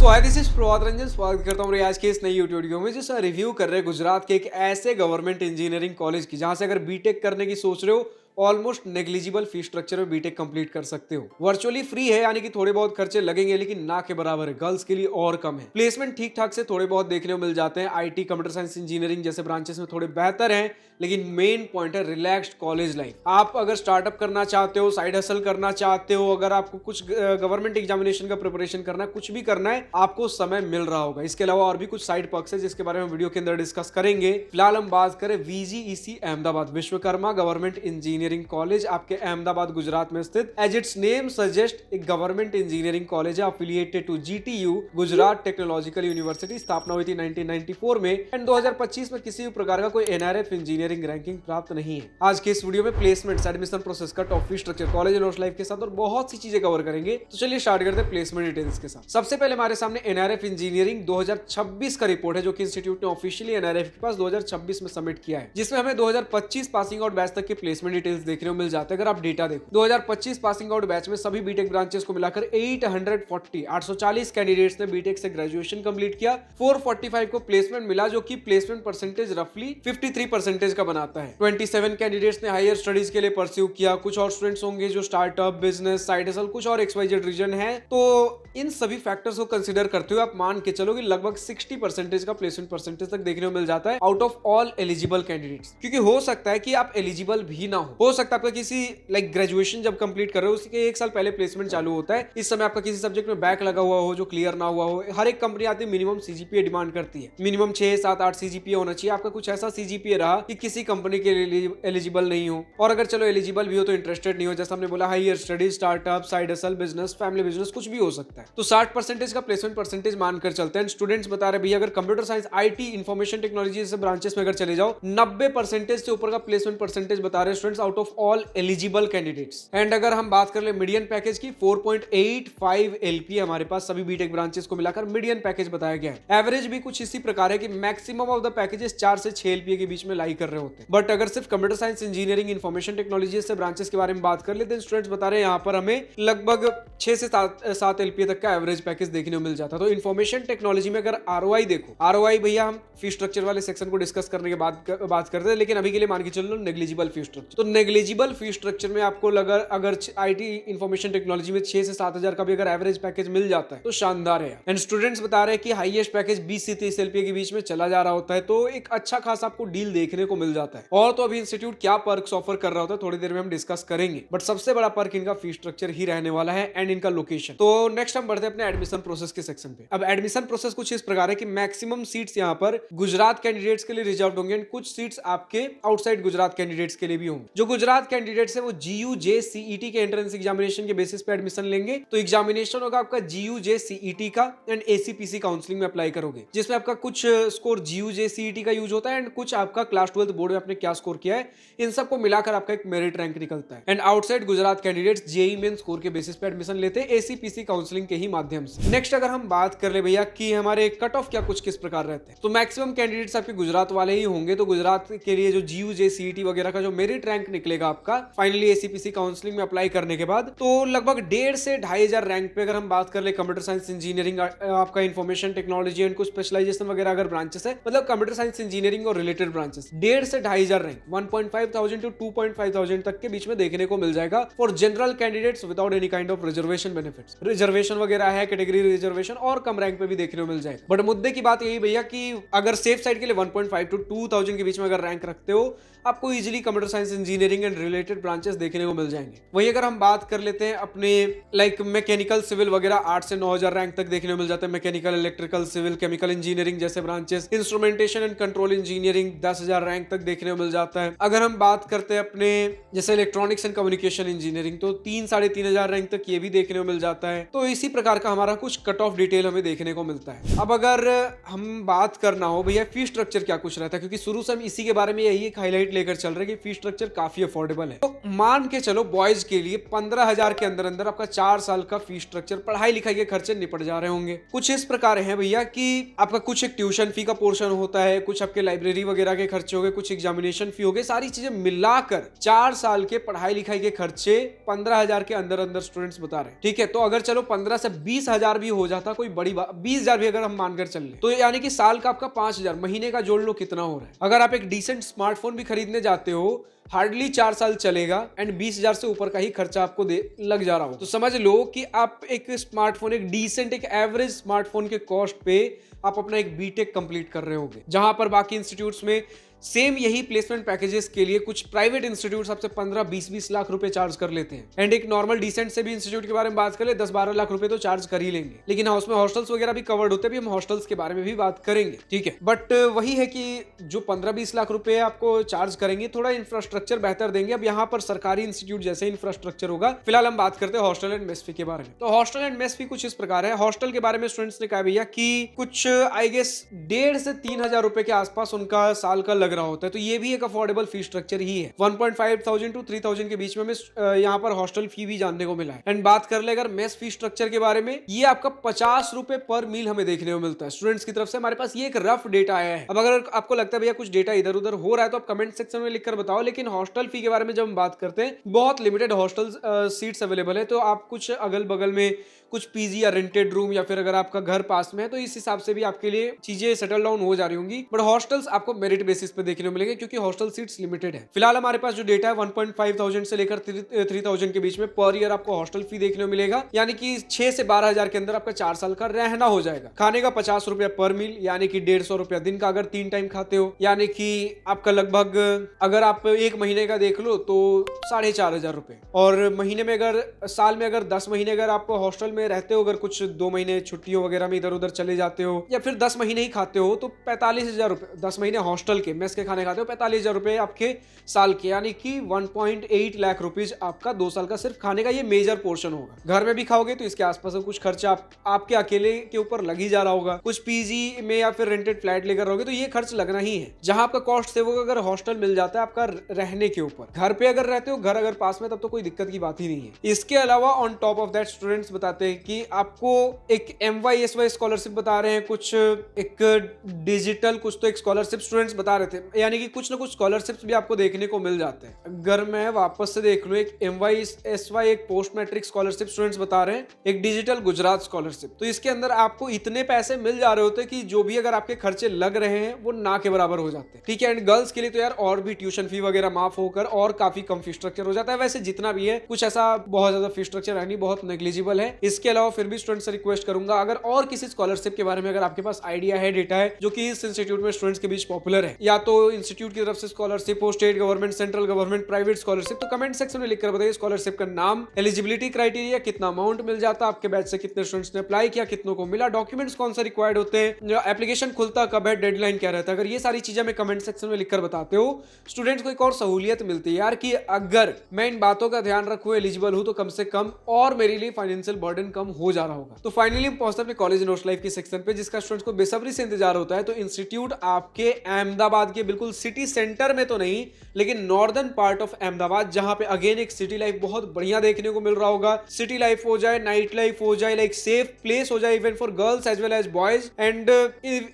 Hi this is Prabhat Ranjan, स्वागत करता हूँ आज के इस नई यूट्यूब वीडियो में जिसका रिव्यू कर रहे हैं गुजरात के एक ऐसे गवर्नमेंट इंजीनियरिंग कॉलेज की जहां से अगर बीटेक करने की सोच रहे हो ऑलमोस्ट नेग्लिजिबल फी स्ट्रक्चर में बीटेक कंप्लीट कर सकते हो। वर्चुअली फ्री है, यानी कि थोड़े बहुत खर्चे लगेंगे लेकिन ना के बराबर है। गर्ल्स के लिए और कम है। प्लेसमेंट ठीक ठाक से थोड़े बहुत देखने को मिल जाते हैं। आईटी, कंप्यूटर साइंस, इंजीनियरिंग जैसे ब्रांचेस में थोड़े बेहतर हैं, लेकिन मेन पॉइंट है रिलैक्स्ड कॉलेज लाइफ। आप अगर स्टार्टअप करना चाहते हो, साइड हसल करना चाहते हो, अगर आपको कुछ गवर्नमेंट एग्जामिनेशन का प्रिपरेशन करना है, कुछ भी करना है, आपको समय मिल रहा होगा। इसके अलावा और भी कुछ साइड पर्क्स है जिसके बारे में वीडियो के अंदर डिस्कस करेंगे। फिलहाल हम बात करें VGEC Ahmedabad, Vishwakarma government engineering college, आपके अहमदाबाद गुजरात में स्थित। एज इट्स नेम सजेस्ट एक गवर्नमेंट इंजीनियरिंग कॉलेज है affiliated to GTU, Gujarat technological university. स्थापना हुई थी 1994 में एंड 2025 में किसी भी प्रकार का कोई एनआरएफ इंजीनियरिंग रैंकिंग प्राप्त नहीं है। आज के इस वीडियो में प्लेसमेंट, एडमिशन प्रोसेस का, top fee structure, college and life के साथ और बहुत सी चीजें कवर करेंगे। तो चलिए स्टार्ट करते हैं प्लेसमेंट डिटेल्स के साथ। सबसे पहले हमारे सामने एनआरएफ इंजीनियरिंग 2026 का रिपोर्ट है जो कि इंस्टीट्यूट ने ऑफिशियली एनआरएफ के पास 2026 में सबमिट किया है, जिसमें हमें 2025 पासिंग आउट बैच तक के प्लेसमेंट डिटेल्स देखने को मिल जाते हैं। अगर आप डेटा देखो 2025 पासिंग आउट बैच में सभी बीटेक ब्रांचेस को मिलाकर 840 कैंडिडेट्स ने बीटेक से ग्रेजुएशन कंप्लीट किया। 445 को प्लेसमेंट मिला, जो कि प्लेसमेंट परसेंटेज रफली 53% का बनाता है। 27 कैंडिडेट्स ने हायर स्टडीज के लिए परस्यू किया। कुछ और स्टूडेंट्स होंगे जो स्टार्टअप, बिजनेस, साइड हसल, कुछ और XYZ रीजन है। तो इन सभी फैक्टर्स को कंसीडर करते हुए आप मान के चलो कि लगभग 60% का प्लेसमेंट परसेंटेज तक देखने को मिल जाता है out of all eligible candidates. क्योंकि हो सकता है कि आप एलिजिबल भी ना हो सकता है आपका किसी ग्रेजुएशन जब कंप्लीट कर रहे हो उसके एक साल पहले प्लेसमेंट चालू होता है। इस समय आपका किसी सब्जेक्ट में बैक लगा हुआ हो जो क्लियर ना हुआ हो। हर एक कंपनी आती है, मिनिमम सीजीपीए डिमांड करती है। मिनिमम 6, 7, 8 सीजीपीए होना चाहिए। आपका कुछ ऐसा सीजीपीए रहा कि किसी कंपनी के लिए एलिजिबल नहीं हो, और अगर चलो एलिजिबल भी हो तो इंटरेस्टेड नहीं हो। जैसा हमने बोला, higher studies, startup, side hustle, business, family business, कुछ भी हो सकता है। तो 60% का प्लेसमेंट परसेंटेज मानकर चलते हैं। स्टूडेंट्स बता रहे भैया अगर computer science, IT, information technology जैसे ब्रांचेस में अगर चले जाओ 90% से ऊपर का प्लेसमेंट परसेंटेज बता रहे students out of all eligible candidates. And अगर हम बात कर ले मीडियन पैकेज की, 4.85 एलपी हमारे पास सभी बीटेक ब्रांचेस को मिलाकर मीडियन पैकेज बताया गया है। एवरेज भी कुछ इसी प्रकार है कि मैक्सिमम ऑफ द पैकेजेस 4 से 6 एलपी के बीच में लाई कर रहे होते हैं। बट अगर सिर्फ computer science, engineering, information technology से ब्रांचेस के बारे में बात कर लेते हैं, स्टूडेंट्स बता रहे हैं यहाँ पर हमें लगभग 6 से 7 एलपी तक का एवरेज पैकेज देखने को मिल जाता है। तो इंफॉर्मेशन टेक्नोलॉजी में अगर आरओआई देखो, आरओआई भैया हम फी स्ट्रक्चर वाले सेक्शन को डिस्कस करने के बाद बात करते हैं, लेकिन अभी के लिए मान के चलो नेग्लिजिबल फी स्ट्रक्चर। तो नेग्लिजिबल फी स्ट्रक्चर में आपको अगर आईटी, इंफॉर्मेशन टेक्नोलॉजी में 6 से 7 हजार का भी अगर एवरेज पैकेज मिल जाता है तो शानदार है। एंड स्टूडेंट्स बता रहे हैं कि हाईएस्ट पैकेज 20 से 30 एलपी के बीच में चला जा रहा होता है, तो एक अच्छा खासा आपको डील देखने को मिल जाता है। और तो अभी इंस्टीट्यूट क्या पर्क्स ऑफर कर रहा होता है थोड़ी देर में हम डिस्कस करेंगे, बट सबसे बड़ा पर्क इनका फी स्ट्रक्चर ही रहने वाला है एंड इनका लोकेशन। तो नेक्स्ट हम बढ़ते हैं अपने एडमिशन प्रोसेस के सेक्शन पे। अब एडमिशन प्रोसेस कुछ इस प्रकार है कि मैक्सिमम सीट्स यहाँ पर गुजरात कैंडिडेट्स के लिए रिजर्व होंगे एंड कुछ सीट्स आपके आउटसाइड गुजरात कैंडिडेट्स के लिए भी होंगे। जो गुजरात कैंडिडेट्स है वो GUJ-CET के एंट्रेंस एग्जामिनेशन के बेसिस पे एडमिशन लेंगे। तो एग्जामिनेशन होगा आपका GUJ-CET का एंड ACPC काउंसलिंग में अप्लाई करोगे, जिसमें आपका कुछ स्कोर GUJ-CET का यूज होता है एंड कुछ आपका क्लास 12 बोर्ड में आपने क्या स्कोर किया है, इन सबको मिलाकर आपका एक मेरिट रैंक निकलता है। And outside Gujarat candidates JEE main score के बेसिस पे एडमिशन लेते हैं ACPC काउंसलिंग के ही माध्यम से। नेक्स्ट अगर हम बात कर ले भैया कि हमारे कट ऑफ क्या कुछ किस प्रकार रहते हैं, तो मैक्सिमम कैंडिडेट्स आपके गुजरात वाले ही होंगे। तो गुजरात के लिए जो GUJ-CET वगैरह का जो मेरिट रैंक निकलेगा आपका फाइनली ACPC काउंसलिंग में अप्लाई करने के बाद, तो लगभग 1.5 से 2,500 रैंक पे अगर हम बात कर ले कंप्यूटर साइंस, इंजीनियरिंग, आपका इंफॉर्मेशन टेक्नोलॉजी एंड कुछ स्पेशलाइजेशन वगैरह अगर ब्रांचेस है, मतलब कंप्यूटर साइंस, इंजीनियरिंग और रिलेटेड ब्रांचेस, 1.5 से 2,500 रैंक 1,500 to 2,500 तक के बीच में देखने को मिल जाएगा for general candidates without any kind of reservation benefits. Reservation वगैरह है, कैटेगरी रिजर्वेशन और कम रैंक पे भी देखने को मिल जाएगा। बट मुद्दे की बात यही भैया कि अगर सेफ साइड के लिए 1.5 to 2,000 के बीच में अगर रैंक रखते हो, आपको easily computer science, engineering and related branches देखने को मिल जाएंगे। वही अगर हम बात कर लेते हैं अपने मैकेनिकल, सिविल वगैरह 8 से 9,000 रैंक तक देखने को मिल जाता है। Mechanical, electrical, civil, chemical engineering जैसे branches, instrumentation and control engineering 10,000 rank तक देखने को मिल जाता है। अगर हम बात करते हैं अपने जैसे इलेक्ट्रॉनिक्स एंड कम्युनिकेशन इंजीनियरिंग, तो 3-3,500 रैंक तक ये भी देखने को मिल जाता है। तो इसी प्रकार का हमारा कुछ कट ऑफ डिटेल हमें देखने को मिलता है। अब अगर हम बात करना हो भैया फी स्ट्रक्चर क्या कुछ रहता है, क्योंकि शुरू से हम इसी के बारे में यही एक हाईलाइट लेकर चल रहे हैं कि फी स्ट्रक्चर काफी काफी अफोर्डेबल है। तो मान के चलो बॉयज के लिए 15,000 के अंदर अंदर आपका 4 साल का फीस स्ट्रक्चर, पढ़ाई लिखाई के खर्चे निपट जा रहे होंगे। कुछ इस प्रकार है भैया कि आपका कुछ एक ट्यूशन फी का पोर्शन होता है, कुछ आपके लाइब्रेरी वगैरह के खर्चे हो गए, कुछ एग्जामिनेशन फी हो गए, सारी चीजें मिलाकर 4 साल के पढ़ाई लिखाई के खर्चे 15,000 के अंदर अंदर स्टूडेंट्स बता रहे हैं। ठीक है, तो अगर चलो 15 से 20,000 भी हो जाता, कोई बड़ी बात, 20,000 भी अगर हम मानकर चल ले तो यानी कि साल का आपका 5,000, महीने का जोड़ लो कितना हो रहा है। अगर आप एक डिसेंट स्मार्टफोन भी खरीदने जाते हो, हार्डली 4 साल चलेगा एंड 20,000 से ऊपर का ही खर्चा आपको लग जा रहा हो। तो समझ लो कि आप एक स्मार्टफोन, एक डिसेंट, एक एवरेज स्मार्टफोन के कॉस्ट पे आप अपना एक बीटेक कंप्लीट कर रहे होगे, जहां पर बाकी इंस्टीट्यूट्स में सेम यही प्लेसमेंट पैकेजेस के लिए कुछ प्राइवेट इंस्टीट्यूट आपसे 15-20 लाख रुपए चार्ज कर लेते हैं। एंड एक नॉर्मल डिसेंट से भी इंस्टीट्यूट के बारे में बात करें 10-12 लाख रुपए तो चार्ज कर ही लेंगे। लेकिन हाँ, उसमें हॉस्टल्स वगैरह भी कवर्ड होते हैं, भी हम हॉस्टल्स के बारे में भी बात करेंगे। ठीक है, बट वही है कि जो 15-20 लाख रुपए आपको चार्ज करेंगे, थोड़ा इंफ्रास्ट्रक्चर बेहतर देंगे। अब यहाँ पर सरकारी इंस्टीट्यूट जैसे इंफ्रास्ट्रक्चर होगा। फिलहाल हम बात करते हैं हॉस्टल एंड मेस फी के बारे में। तो हॉस्टल एंड मेस फी कुछ इस प्रकार है। हॉस्टल के बारे में स्टूडेंट्स ने कहा भैया कि कुछ आई गेस 1,500 से 3,000 रुपए के आसपास उनका साल का लग रहा होता है। तो ये भी एक अफोर्डेबल फी स्ट्रक्चर ही है। 1,500 to 3,000 के बीच में यहाँ पर हॉस्टल फी भी जानने को मिला है। एंड बात कर ले अगर मेस फी स्ट्रक्चर के बारे में, ये आपका 50 रुपए पर मील हमें देखने को मिलता है स्टूडेंट्स की तरफ से। हमारे पास ये एक रफ डेटा आया है। अब अगर आपको लगता है भैया कुछ डेटा इधर उधर हो रहा है तो आप कमेंट सेक्शन में लिखकर बताओ। लेकिन हॉस्टल फी के बारे में जब हम बात करते हैं, बहुत लिमिटेड हॉस्टल सीट्स अवेलेबल है। तो आप कुछ अगल बगल में कुछ पीजी या रेंटेड रूम, या फिर अगर आपका घर पास में है तो इस हिसाब से भी आपके लिए चीजें सेटल डाउन हो जा रही होंगी। बट हॉस्टल्स आपको मेरिट बेसिस पे देखने को मिलेंगे, क्योंकि हॉस्टल सीट्स लिमिटेड है। फिलहाल हमारे पास जो डेटा है 1,500 से लेकर 3,000 के बीच में पर ईयर आपको हॉस्टल फी देखने को मिलेगा। यानी कि 6 से 12,000 के अंदर आपका 4 साल का रहना हो जाएगा। खाने का 50 रुपया पर मील, यानी कि 150 रुपया दिन का, अगर 3 टाइम खाते हो। यानी कि आपका लगभग, अगर आप 1 महीने का देख लो तो 4,500 रुपए। और महीने में अगर, साल में अगर 10 महीने अगर आप हॉस्टल में रहते हो, अगर कुछ 2 महीने छुट्टियों वगैरह में इधर उधर चले जाते हो, या फिर 10 महीने ही खाते हो, तो 45,000 रुपए 10 महीने हॉस्टल के मेस के खाने खाते हो, 45,000 रुपए आपके साल के, यानी कि 1.8 लाख रुपीज आपका 2 साल का सिर्फ खाने का ये मेजर पोर्शन होगा। घर में भी खाओगे तो इसके आसपास का कुछ खर्चा आपके अकेले के ऊपर लग ही जा रहा होगा। कुछ पीजी में या फिर रेंटेड फ्लैट लेकर रहोगे तो ये खर्च लगना ही है। जहां आपका कॉस्ट सेव होगा अगर हॉस्टल मिल जाता है आपका रहने के ऊपर। घर पे अगर रहते हो, घर अगर पास में, तब तो कोई दिक्कत की बात ही नहीं है। इसके अलावा on top of that students बताते हैं कि आपको एक MYSY स्कॉलरशिप बता रहे हैं, कुछ एक डिजिटल, कुछ तो एक स्कॉलरशिप स्टूडेंट्स बता रहे थे। यानी कि कुछ ना कुछ स्कॉलरशिप्स भी आपको देखने को मिल जाते हैं। अगर मैं वापस से देख लूं, एक MYSY, एक पोस्ट मैट्रिक स्कॉलरशिप स्टूडेंट्स बता रहे हैं, एक डिजिटल गुजरात स्कॉलरशिप। तो इसके अंदर आपको इतने पैसे मिल जा रहे होते हैं कि जो भी अगर आपके खर्चे लग रहे हैं वो ना के बराबर हो जाते हैं। ठीक है, एंड गर्ल्स के लिए तो यार और भी ट्यूशन फी वगैरह माफ होकर और काफी कम फी स्ट्रक्चर हो जाता है। वैसे जितना भी है, कुछ ऐसा बहुत ज्यादा फी स्ट्रक्चर है नहीं, बहुत नेग्लिजिबल है। इसके अलावा फिर भी स्टूडेंट से रिक्वेस्ट करूंगा, अगर और किसी स्कॉलरशिप के बारे में अगर आपके पास आइडिया है, डेटा है, जो कि इस इंस्टीट्यूट में स्टूडेंट्स के बीच पॉपुलर है, या तो इंस्टीट्यूट की तरफ से स्कॉलरशिप हो, state government, central government, private scholarship, तो कमेंट सेक्शन में लिखकर बताइए स्कॉलरशिप का नाम, एलिजिबिलिटी क्राइटेरिया, कितना अमाउंट मिल जाता, आपके बैच से कितने स्टूडेंट्स ने अप्लाई किया, कितनों को मिला, डॉक्यूमेंट्स कौन सा रिक्वायर्ड होते हैं, एप्लीकेशन खुलता कब है, डेडलाइन क्या रहता है। अगर ये सारी चीजें हमें कमेंट सेक्शन में लिखकर बताते हो, स्टूडेंट्स को एक और सहूलियत मिलती है यार, कि अगर मैं इन बातों का ध्यान रखूं, एलिजिबल हूं, तो कम से कम और मेरे लिए फाइनेंशियल बर्डन कम हो जा रहा होगा। तो फाइनली पहुंचते अपने कॉलेज एंड हॉस्टल लाइफ की सेक्शन पे, जिसका स्टूडेंट्स को बेसब्री से इंतजार होता है। तो इंस्टीट्यूट आपके अहमदाबाद के बिल्कुल सिटी सेंटर में तो नहीं, लेकिन नॉर्दर्न पार्ट ऑफ अहमदाबाद, जहां पे अगेन एक सिटी लाइफ बहुत बढ़िया देखने को मिल रहा होगा। सिटी लाइफ हो जाए, नाइट लाइफ हो जाए, लाइक सेफ प्लेस हो जाए even for girls as well as boys. And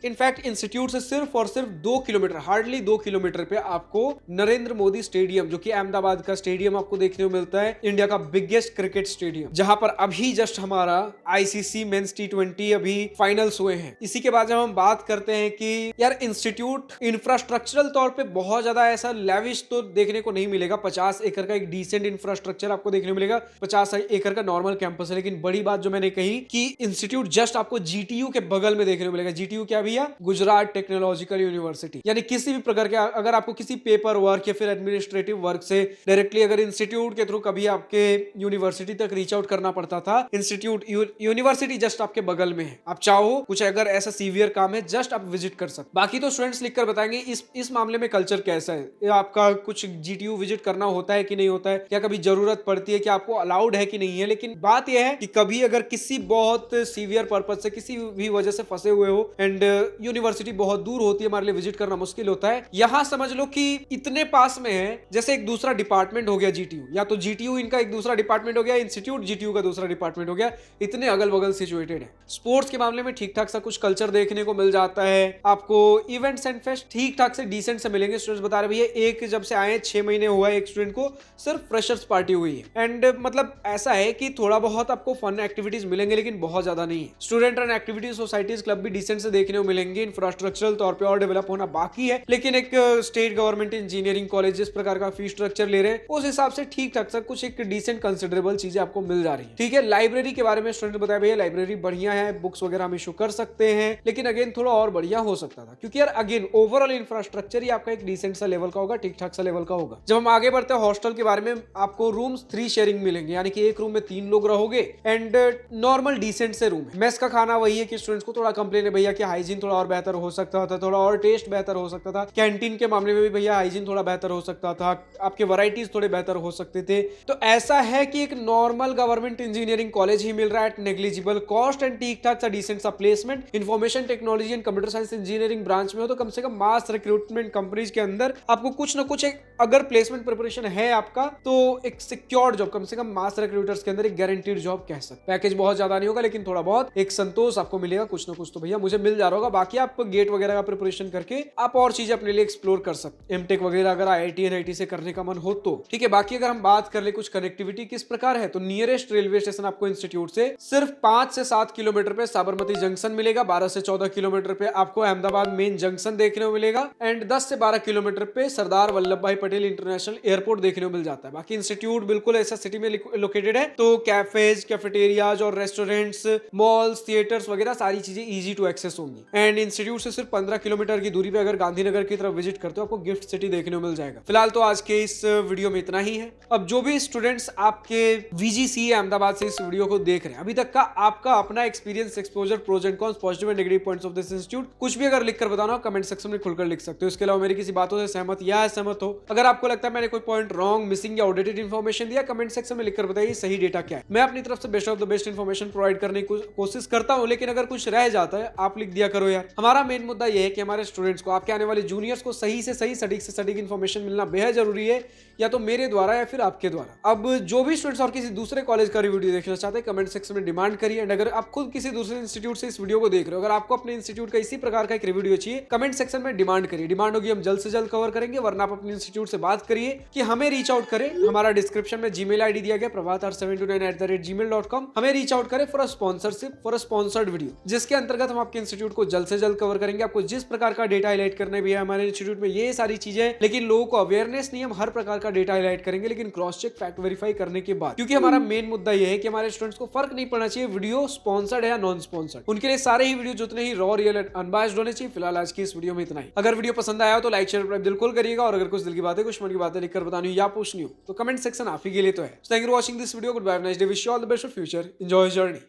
in fact institute से सिर्फ और सिर्फ 2 किलोमीटर, हार्डली 2 किलोमीटर पे आपको नरेंद्र मोदी स्टेडियम, जो कि अहमदाबाद का स्टेडियम आपको देखने को मिलता है, इंडिया का बिगेस्ट क्रिकेट स्टेडियम, जहां पर अभी जस्ट हमारा ICC मेंस T20 अभी फाइनल्स हुए हैं। इसी के बाद जब हम बात करते हैं कि यार इंस्टीट्यूट इंफ्रास्ट्रक्चरल तौर पे बहुत ज्यादा ऐसा लेविश तो देखने को नहीं मिलेगा। 50 एकड़ का एक डिसेंट इंफ्रास्ट्रक्चर आपको देखने को मिलेगा, 50 एकड़ का नॉर्मल कैंपस है। लेकिन बड़ी बात जो मैंने कही कि इंस्टीट्यूट जस्ट आपको GTU के बगल में देखने को मिलेगा। GTU क्या भैया? Gujarat technological university. यानी किसी भी प्रकार के अगर आपको किसी पेपर वर्क या फिर एडमिनिस्ट्रेटिव वर्क से डायरेक्टली अगर इंस्टीट्यूट के थ्रू कभी आपके यूनिवर्सिटी तक रीच आउट करना पड़ता था, इंस्टीट्यूट यूनिवर्सिटी जस्ट आपके बगल में है। आप चाहो कुछ अगर ऐसा सीवियर काम है, जस्ट आप विजिट कर सकते। बाकी तो स्टूडेंट्स लिखकर बताएंगे इस इस मामले में कल्चर कैसा है? या आपका कुछ जीटीयू विजिट करना होता है कि नहीं होता है? क्या कभी जरूरत पड़ती है कि आपको अलाउड है कि नहीं है? लेकिन बात यह है कि कभी अगर किसी बहुत सीवियर पर्पज से किसी भी वजह से फंसे हुए हो एंड यूनिवर्सिटी बहुत दूर होती है, हमारे लिए विजिट करना मुश्किल होता है, यहाँ समझ लो कि इतने पास में है जैसे एक दूसरा डिपार्टमेंट हो गया जीटीयू, या तो जीटीयू इनका एक दूसरा डिपार्टमेंट हो गया, इंस्टीट्यूट जीटीयू का दूसरा डिपार्टमेंट हो गया, इतने अगल बगल सिचुएटेड है। स्पोर्ट्स के मामले में ठीक ठाक सा कुछ कल्चर देखने को मिल जाता है आपको। इवेंट्स एंड फेस्ट ठीक ठाक से डिसेंट से मिलेंगे। स्टूडेंट्स बता रहे भैया एक जब से आए 6 महीने हुआ है एक स्टूडेंट को, सिर्फ फ्रेशर्स पार्टी हुई है एंड मतलब ऐसा है कि थोड़ा बहुत आपको फन एक्टिविटीज मिलेंगे लेकिन बहुत ज्यादा नहीं है। Student run activities societies club भी डिसेंट से देखने को मिलेंगे। इंफ्रास्ट्रक्चरल तौर पे और डेवलप होना बाकी है, लेकिन एक स्टेट गवर्नमेंट इंजीनियरिंग कॉलेज जिस प्रकार का फीस स्ट्रक्चर ले रहे हैं उस हिसाब से ठीक ठाक सा कुछ एक डिसेंट कंसिडरेबल चीजें आपको मिल जा रही है। ठीक है, लाइब्रेरी के बारे में स्टूडेंट बताया भैया लाइब्रेरी बढ़िया है, बुक्स वगैरह हम इशू कर सकते हैं, लेकिन अगेन थोड़ा और बढ़िया हो सकता था, क्योंकि यार अगेन ओवरऑल इंफ्रास्ट्रक्चर ही आपका एक डिसेंट सा लेवल का होगा, ठीक ठाक सा लेवल का होगा। जब हम आगे बढ़ते हैं हॉस्टल के बारे में, आपको रूम्स 3 शेयरिंग मिलेंगे, यानी कि एक रूम में 3 लोग रहोगे एंड नॉर्मल डिसेंट से रूम है। मेस का खाना वही है कि स्टूडेंट्स को थोड़ा कंप्लेन है भैया कि हाइजीन थोड़ा और बेहतर हो सकता था, थोड़ा और टेस्ट बेहतर हो सकता था। कैंटीन के मामले में भी भैया हाइजीन थोड़ा बेहतर हो सकता था, आपके वैरायटीज थोड़े बेहतर हो सकते थे। तो ऐसा है कि एक नॉर्मल गवर्नमेंट इंजीनियरिंग कॉलेज ही मिल रहा है एट नेग्लिजिबल कॉस्ट एंड ठीक ठाक सा डिसेंट सा placement. Information technology and computer science engineering branch में हो तो कम से कम मास रिक्रूटमेंट कंपनीज के अंदर आपको कुछ ना कुछ एक अगर प्लेसमेंट प्रिपरेशन है आपका तो एक सिक्योर्ड जॉब, कम से कम मास रिक्रूटर्स के अंदर एक गारंटीड जॉब कह सकते। पैकेज बहुत ज्यादा नहीं होगा लेकिन थोड़ा बहुत एक संतोष आपको मिलेगा, कुछ ना कुछ तो भैया मुझे मिल जा रहा होगा। बाकी आप गेट वगैरह का प्रिपरेशन करके आप और चीजें अपने लिए एक्सप्लोर कर सकते। एमटेक वगैरह अगर आईआईटी एनआईटी से करने का मन हो तो ठीक है। बाकी अगर हम बात कर ले कुछ कनेक्टिविटी किस प्रकार है, तो नियरेस्ट रेलवे स्टेशन आपको इंस्टीट्यूट से सिर्फ 5 से 7 किलोमीटर पे साबरमती जंक्शन मिलेगा, 12 से 14 किलोमीटर पे आपको अहमदाबाद मेन जंक्शन देखने को मिलेगा एंड 10 से 12 किलोमीटर पे सरदार वल्लभ भाई पटेल इंटरनेशनल एयरपोर्ट देखने को मिल जाता है। बाकी इंस्टीट्यूट बिल्कुल ऐसा सिटी में लोकेटेड है, तो कैफेज, कैफेटेरियाज और रेस्टोरेंट्स, मॉल्स, थिएटर्स वगैरह सारी चीजें इजी टू एक्सेस होंगी। एंड इंस्टीट्यूट से सिर्फ 15 किलोमीटर की दूरी पे अगर गांधीनगर की तरफ विजिट करते हो आपको गिफ्ट सिटी देखने को मिल जाएगा। फिलहाल तो आज के इस वीडियो में इतना ही है। अब जो भी स्टूडेंट्स आपके वीजीसी अहमदाबाद से इस वीडियो को देख रहे हैं, अभी तक का आपका अपना experience, exposure, pros and cons, positive and negative points of this institute कुछ भी अगर लिखकर बताना हो कमेंट सेक्शन में खुलकर लिख सकते हो। इसके अलावा मेरी किसी बातों से सहमत या असहमत हो, अगर आपको लगता है मैंने कोई पॉइंट रॉन्ग, मिसिंग या आउटडेटेड इन्फॉर्मेशन दिया, कमेंट सेक्शन में लिखकर बताइए सही डेटा क्या है। मैं अपनी तरफ से best of the best information provide करने की कोशिश करता हूं, लेकिन अगर कुछ रह जाता है आप लिख दिया करो यार। हमारा मेन मुद्दा यह है कि हमारे स्टूडेंट्स को, आपके आने वाले जूनियर्स को सही से सही, सटीक से सटीक इन्फॉर्मेशन मिलना बेहद जरूरी है, या तो मेरे द्वारा या फिर आपके द्वारा। अब जो भी स्टूडेंट्स और किसी दूसरे कॉलेज का वीडियो देखना चाहते हैं कमेंट सेक्शन में डिमांड करिए। एंड अगर आप खुद किसी दूसरे इंस्टीट्यूट से इस वीडियो को देख रहे हो, अगर आपको अपने इंस्टीट्यूट का इसी प्रकार का एक वीडियो चाहिए कमेंट सेक्शन में डिमांड करिए। डिमांड होगी हम जल्द से जल्द कवर करेंगे, वरना आप अपने इंस्टीट्यूट से बात करिए कि हमें रीच आउट करें। हमारा डिस्क्रिप्शन में जीमेल आईडी दिया गया prabhat729@gmail.com। हमें रीच आउट करें for a sponsorship, for a sponsored video, जिसके अंतर्गत हम आपके इंस्टीट्यूट को जल्द से जल्द कवर करेंगे। आपको जिस प्रकार का डेटा हाईलाइट करना भी है हमारे इंस्टीट्यूट में ये सारी चीजें, लेकिन लोगों को अवेयरनेस नहीं, हम हर प्रकार का डेटा हाईलाइट करेंगे लेकिन क्रॉस चेक, फैक्ट वेरीफाई करने के बाद, क्योंकि हमारा मेन मुद्दा यह है कि हमारे स्टूडेंट्स को फर्क नहीं पड़ना चाहिए वीडियो स्पॉन्सर्ड है या नॉन स्पॉन्सर्ड। उनके लिए सारे ही वीडियो जितने ही रॉ, रियल एंड अनबायस्ड होने चाहिए। फिलहाल आज की इस वीडियो में इतना ही। अगर वीडियो पसंद आया हो तो लाइक, शेयर, बिल्कुल करिएगा, और अगर कुछ दिल की बातें, कुछ मन की बातें लिखकर बतानी हो या पूछनी हो तो कमेंट सेक्शन आप ही के लिए तो है। Thank you for watching this video. Goodbye, nice day, wish you all the best for future, enjoy journey.